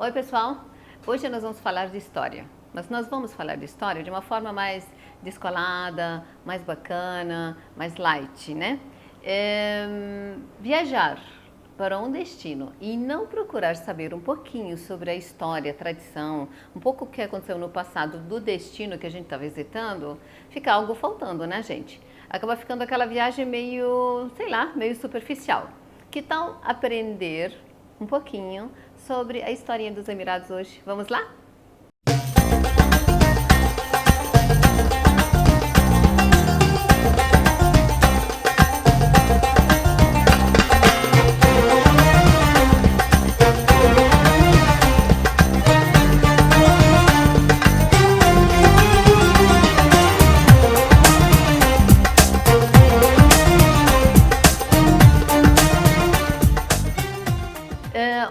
Oi pessoal, hoje nós vamos falar de história, mas nós vamos falar de história de uma forma mais descolada, mais bacana, mais light, né? Viajar para um destino e não procurar saber um pouquinho sobre a história, a tradição, um pouco o que aconteceu no passado do destino que a gente está visitando, fica algo faltando, né, gente? Acaba ficando aquela viagem meio, sei lá, meio superficial. Que tal aprender um pouquinho sobre a historinha dos Emirados hoje? Vamos lá?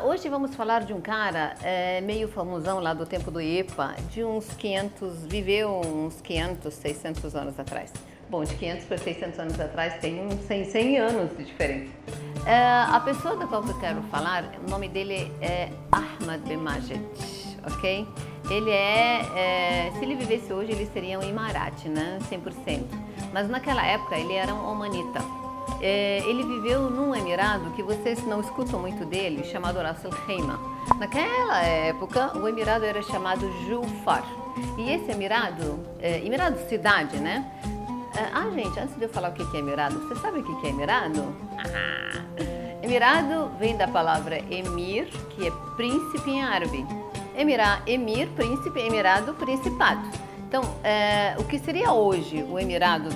Hoje vamos falar de um cara meio famosão lá do tempo do IPA, de uns 500, viveu uns 500, 600 anos atrás. Bom, de 500 para 600 anos atrás tem uns 100 anos de diferença. A pessoa da qual eu quero falar, o nome dele é Ahmad bin Majid, ok? Ele se ele vivesse hoje, ele seria um Imarate, né? 100%. Mas naquela época ele era um omanita. Ele viveu num emirado que vocês não escutam muito dele, chamado Ras Al Khaimah. Naquela época, o emirado era chamado Jufar. E esse emirado, emirado cidade, né? Gente, antes de eu falar o que é emirado, você sabe o que é emirado? Emirado vem da palavra emir, que é príncipe em árabe. Emir, príncipe, emirado, principado. Então, o que seria hoje o Emirado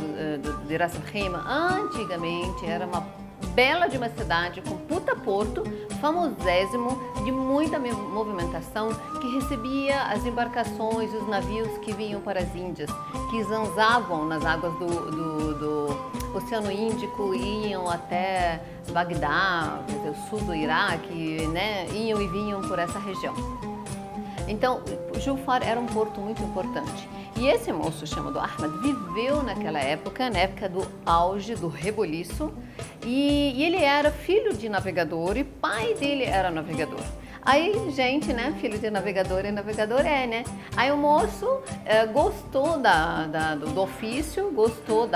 de Ras Al Khaimah, antigamente era uma bela de uma cidade com puta porto, famosésimo, de muita movimentação, que recebia as embarcações, os navios que vinham para as Índias, que zanzavam nas águas do Oceano Índico e iam até Bagdá, quer dizer, o sul do Iraque, né? Iam e vinham por essa região. Então, Jufar era um porto muito importante. E esse moço chamado Ahmad viveu naquela época, na época do auge do reboliço, e ele era filho de navegador e pai dele era navegador. Aí, gente, né, filho de navegador e navegador né? Aí o moço gostou do ofício, gostou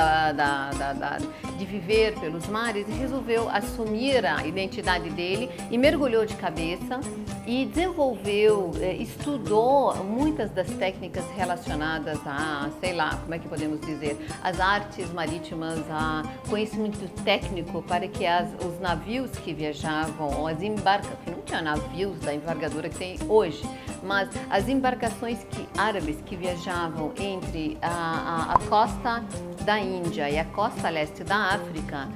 de viver pelos mares e resolveu assumir a identidade dele e mergulhou de cabeça e desenvolveu, estudou muitas das técnicas relacionadas a, sei lá, como é que podemos dizer, as artes marítimas, a conhecimento técnico para que os navios que viajavam, ou as embarcações, que não tinha navios da envergadura que tem hoje, mas as embarcações árabes que viajavam entre a costa da Índia e a costa leste da África,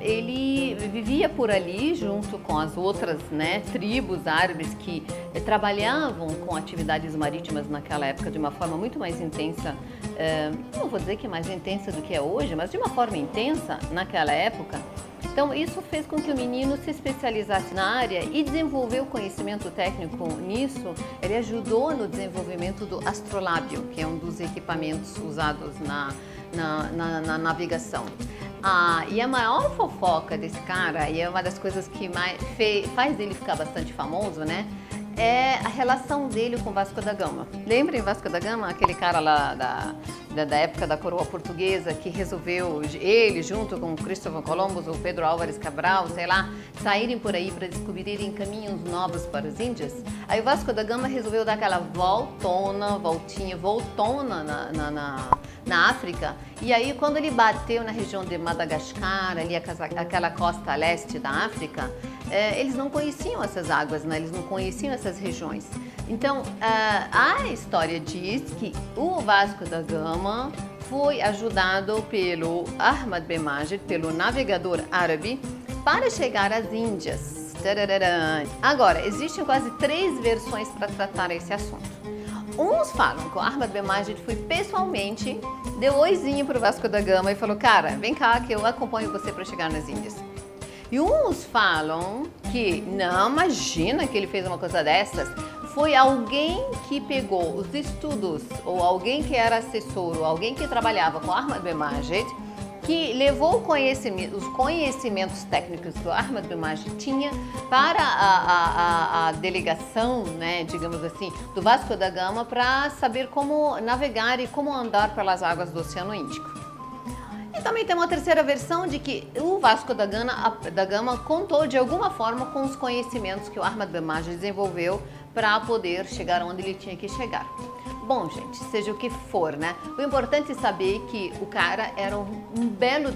ele vivia por ali junto com as outras, né, tribos árabes que trabalhavam com atividades marítimas naquela época de uma forma muito mais intensa, não vou dizer que mais intensa do que é hoje, mas de uma forma intensa naquela época. Então, isso fez com que o menino se especializasse na área e desenvolveu conhecimento técnico nisso. Ele ajudou no desenvolvimento do astrolábio, que é um dos equipamentos usados na navegação. E a maior fofoca desse cara, e é uma das coisas que faz ele ficar bastante famoso, né? É a relação dele com Vasco da Gama. Lembrem Vasco da Gama? Aquele cara lá da época da coroa portuguesa que resolveu, ele junto com Cristóvão Colombo ou Pedro Álvares Cabral, sei lá, saírem por aí para descobrirem caminhos novos para as Índias. Aí o Vasco da Gama resolveu dar aquela voltona na África. E aí quando ele bateu na região de Madagascar, ali aquela costa leste da África, eles não conheciam essas águas, né? Eles não conheciam essas regiões. Então, a história diz que o Vasco da Gama foi ajudado pelo Ahmad bin Majid, pelo navegador árabe, para chegar às Índias. Agora, existem quase 3 versões para tratar esse assunto. Uns falam que o Ahmad bin Majid foi pessoalmente, deu oizinho para o Vasco da Gama e falou: cara, vem cá que eu acompanho você para chegar nas Índias. E uns falam que, não, imagina que ele fez uma coisa dessas. Foi alguém que pegou os estudos, ou alguém que era assessor, ou alguém que trabalhava com Ahmad bin Majid, que levou os conhecimentos técnicos que o Ahmad bin Majid tinha para a delegação, né, digamos assim, do Vasco da Gama para saber como navegar e como andar pelas águas do Oceano Índico. E também tem uma terceira versão de que o Vasco da Gama contou de alguma forma com os conhecimentos que o Ahmad bin Majid desenvolveu para poder chegar onde ele tinha que chegar. Bom, gente, seja o que for, né? O importante é saber que o cara era um belo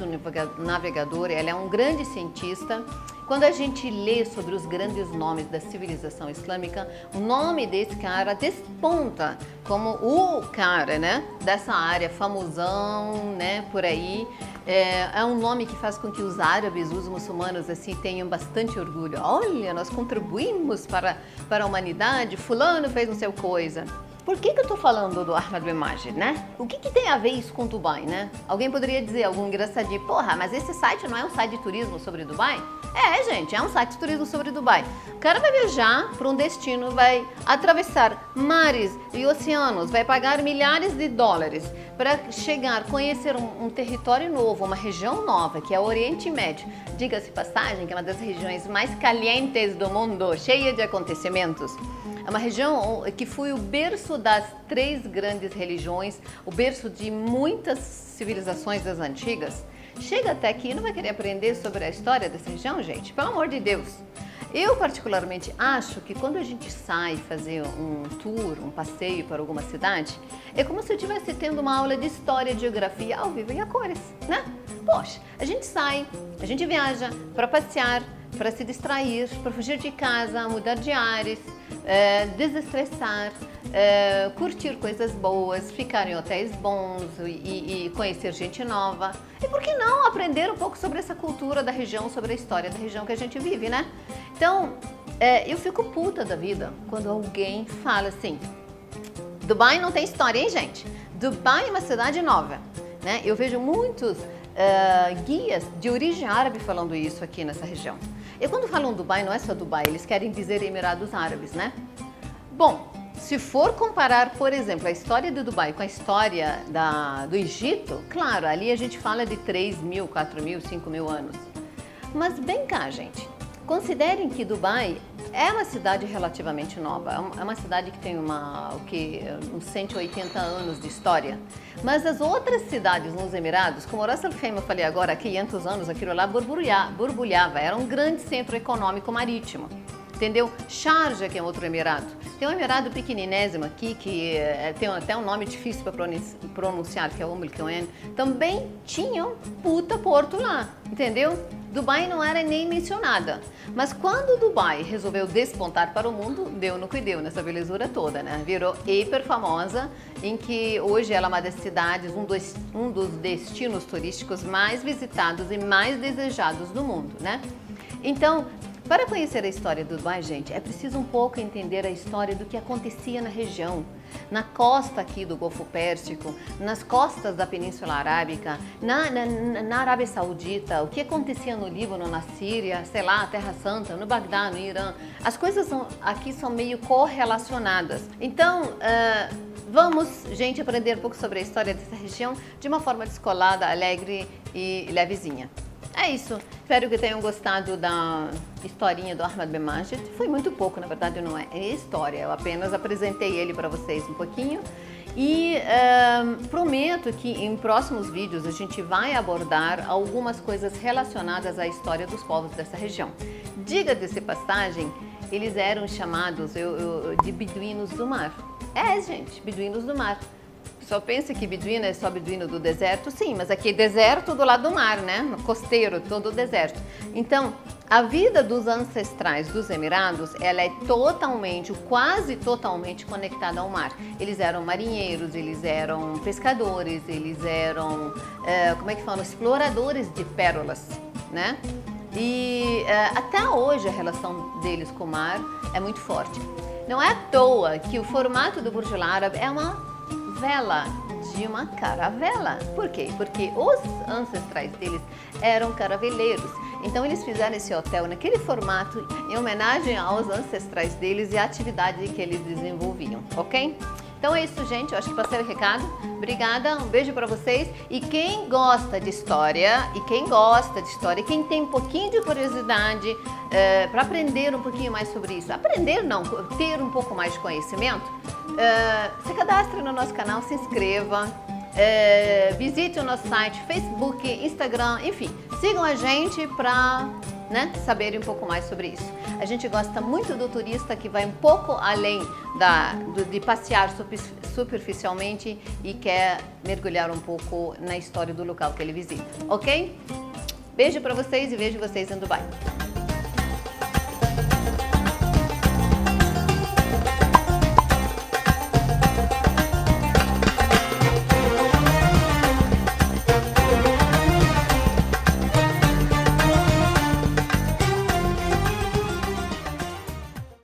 navegador, ele é um grande cientista. Quando a gente lê sobre os grandes nomes da civilização islâmica, o nome desse cara desponta como o cara, né, dessa área, famosão, né, por aí. É um nome que faz com que os árabes, os muçulmanos, assim, tenham bastante orgulho. Olha, nós contribuímos para a humanidade, fulano fez não sei coisa. Por que eu tô falando do Ahmad bin Majid, né? O que tem a ver isso com Dubai, né? Alguém poderia dizer, algum engraçadinho, porra, mas esse site não é um site de turismo sobre Dubai? É, gente, é um site de turismo sobre Dubai. O cara vai viajar para um destino, vai atravessar mares e oceanos, vai pagar milhares de dólares para chegar, conhecer um território novo, uma região nova, que é o Oriente Médio. Diga-se passagem, que é uma das regiões mais calientes do mundo, cheia de acontecimentos. É uma região que foi o berço das 3 grandes religiões, o berço de muitas civilizações das antigas. Chega até aqui e não vai querer aprender sobre a história dessa região, gente? Pelo amor de Deus! Eu particularmente acho que quando a gente sai fazer um tour, um passeio para alguma cidade, é como se eu estivesse tendo uma aula de história e geografia ao vivo e a cores, né? Poxa, a gente sai, a gente viaja para passear, para se distrair, para fugir de casa, mudar de ares, desestressar, curtir coisas boas, ficar em hotéis bons e conhecer gente nova. E por que não aprender um pouco sobre essa cultura da região, sobre a história da região que a gente vive, né? Então, eu fico puta da vida quando alguém fala assim, Dubai não tem história, hein, gente? Dubai é uma cidade nova, né? Eu vejo muitos guias de origem árabe falando isso aqui nessa região. E quando falam Dubai, não é só Dubai, eles querem dizer Emirados Árabes, né? Bom, se for comparar, por exemplo, a história de Dubai com a história do Egito, claro, ali a gente fala de 3.000, 4.000, 5.000 anos. Mas vem cá, gente, considerem que Dubai é uma cidade relativamente nova, é uma cidade que tem uns 180 anos de história. Mas as outras cidades nos Emirados, como Ras Al Khaimah, eu falei agora, há 500 anos, aquilo lá borbulhava, era um grande centro econômico marítimo. Entendeu? Sharjah, que é outro emirado. Tem um emirado pequeninésimo aqui, que tem até um nome difícil para pronunciar, que é Umm Al-Quwain. Também tinha um puta porto lá, entendeu? Dubai não era nem mencionada. Mas quando Dubai resolveu despontar para o mundo, deu no que deu, nessa belezura toda, né? Virou hiper famosa, em que hoje ela é uma das cidades, um dos destinos turísticos mais visitados e mais desejados do mundo, né? Então, para conhecer a história do Dubai, gente, é preciso um pouco entender a história do que acontecia na região, na costa aqui do Golfo Pérsico, nas costas da Península Arábica, na Arábia Saudita, o que acontecia no Líbano, na Síria, sei lá, Terra Santa, no Bagdá, no Irã. As coisas aqui são meio correlacionadas. Então, vamos, gente, aprender um pouco sobre a história dessa região de uma forma descolada, alegre e levezinha. É isso. Espero que tenham gostado da historinha do Ahmad bin Majid. Foi muito pouco, na verdade não é história. Eu apenas apresentei ele para vocês um pouquinho. E prometo que em próximos vídeos a gente vai abordar algumas coisas relacionadas à história dos povos dessa região. Diga-se de passagem, eles eram chamados de beduínos do mar. Gente, beduínos do mar. Só pensa que beduíno é só beduíno do deserto? Sim, mas aqui é deserto do lado do mar, né? Costeiro, todo o deserto. Então, a vida dos ancestrais dos Emirados, ela é quase totalmente conectada ao mar. Eles eram marinheiros, eles eram pescadores, eles eram, exploradores de pérolas, né? E até hoje a relação deles com o mar é muito forte. Não é à toa que o formato do Burj Al Arab é uma vela de uma caravela. Por quê? Porque os ancestrais deles eram caraveleiros. Então eles fizeram esse hotel naquele formato em homenagem aos ancestrais deles e à atividade que eles desenvolviam, ok? Então é isso, gente. Eu acho que passei o recado. Obrigada, um beijo para vocês. E quem gosta de história, e quem tem um pouquinho de curiosidade para aprender um pouquinho mais sobre isso, aprender não, ter um pouco mais de conhecimento, se cadastre no nosso canal, se inscreva. Visite o nosso site, Facebook, Instagram, enfim, sigam a gente para saberem um pouco mais sobre isso. A gente gosta muito do turista que vai um pouco além de passear superficialmente e quer mergulhar um pouco na história do local que ele visita, ok? Beijo para vocês e vejo vocês em Dubai.